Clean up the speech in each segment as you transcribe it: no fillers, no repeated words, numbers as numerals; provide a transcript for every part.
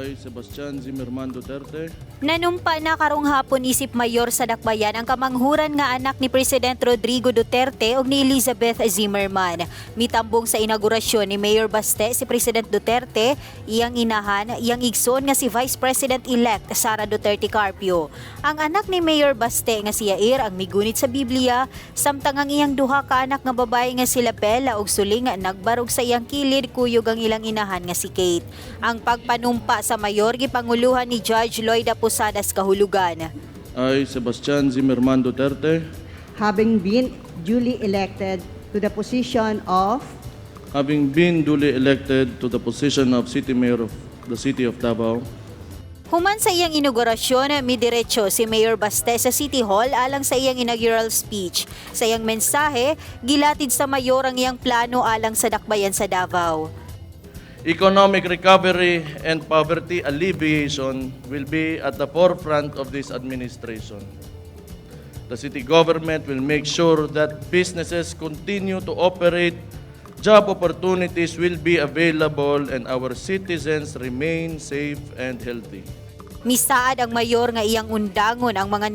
I, Sebastian Zimmerman Duterte, Nanumpa na karong hapon isip mayor sa Dakbayan ang kamanghuran nga anak ni President Rodrigo Duterte ug ni Elizabeth Zimmerman. Mitambong sa inaugurasyon ni Mayor Baste si President Duterte, iyang inahan, iyang igsoon nga si Vice President-elect Sara Duterte Carpio. Ang anak ni Mayor Baste nga si Yair ang migunit sa Biblia, samtang ang iyang duha ka anak nga babae nga sila Bella ug Suling nagbarog sa iyang kilid kuyog ang ilang inahan nga si Kate. Ang pagpanumpa sa mayor gipanguluhan ni Judge Lloyda Posadas Kahulugan. I, Sebastian Zimmerman Duterte, having been duly elected to the position of having been duly elected to the position of City Mayor of the City of Davao, Human sa iyang inaugurasyon, midiretso si Mayor Baste sa City Hall alang sa iyang inaugural speech. Sa iyang mensahe, gilatid sa mayor ang iyang plano alang sa dakbayan sa Davao. economic recovery and poverty alleviation will be at the forefront of this administration. The city government will make sure that businesses continue to operate, job opportunities will be available, and our citizens remain safe and healthy. Misaad ang mayor nga iyang undangon ang mga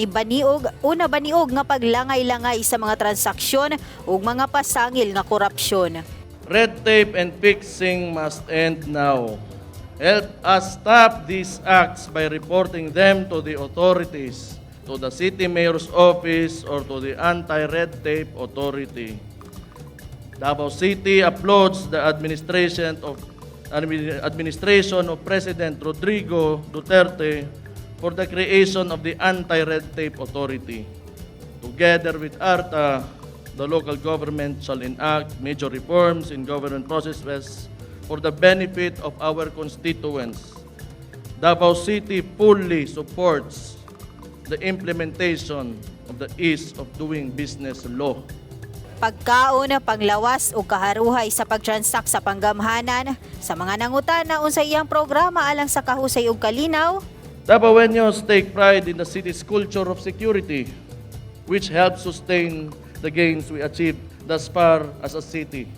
baniog nga paglangay-langay sa mga transaksyon ug mga pasangil nga korupsyon. Red tape and fixing must end now. Help us stop these acts by reporting them to the authorities, to the City Mayor's office or to the Anti-Red Tape Authority. Davao City applauds the administration of President Rodrigo Duterte for the creation of the Anti-Red Tape Authority. Together with ARTA, the local government shall enact major reforms in government processes for the benefit of our constituents. Davao City fully supports the implementation of the Ease of Doing Business law. Pagkaon, panglawas o kaharuhay sa pagtransak sa panggamhanan sa mga nangutana unsa iyang programa alang sa kahusay ug kalinaw. Davaoenos take pride in the city's culture of security, which helps sustain the gains we achieved thus far as a city.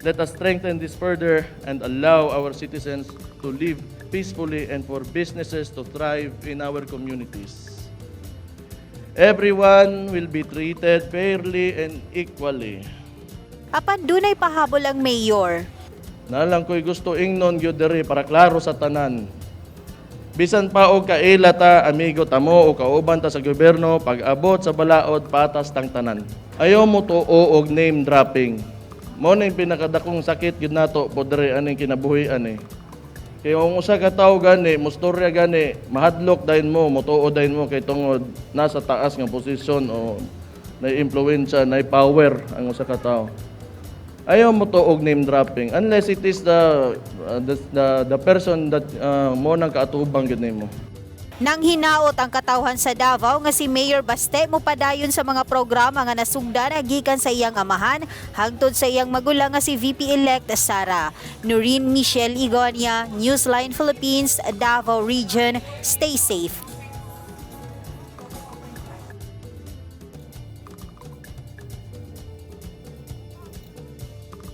Let us strengthen this further and allow our citizens to live peacefully and for businesses to thrive in our communities. Everyone will be treated fairly and equally. Apan dunay pahabol ang mayor. Nalang ko'y gusto ingnon gyud diri para klaro sa tanan. Bisan pa og kaila ta, amigo tamo o kauban ta sa gobyerno, pag-abot sa balaod patas tang tanan. Ayaw mo tuo og name dropping. Mo na yung pinakadakong sakit gyud nato po diri aning kinabuhian eh. Kaya kung usa ka tawo gani, mustorya gani, mahadlok dayon mo, motuo dayon mo kay tungod nasa taas nga posisyon o na-impluwensya, na-power ang usa ka tawo. Ayaw mo to og name dropping unless it is the person that mo nang kaatubang gid nimo. Nang hinaot ang katawhan sa Davao nga si Mayor Baste mopadayon sa mga programa nga nasugdan gikan sa iyang amahan hangtod sa iyang magulang nga si VP-elect Sara. Noreen Michelle Igonia, Newsline Philippines, Davao Region. Stay safe.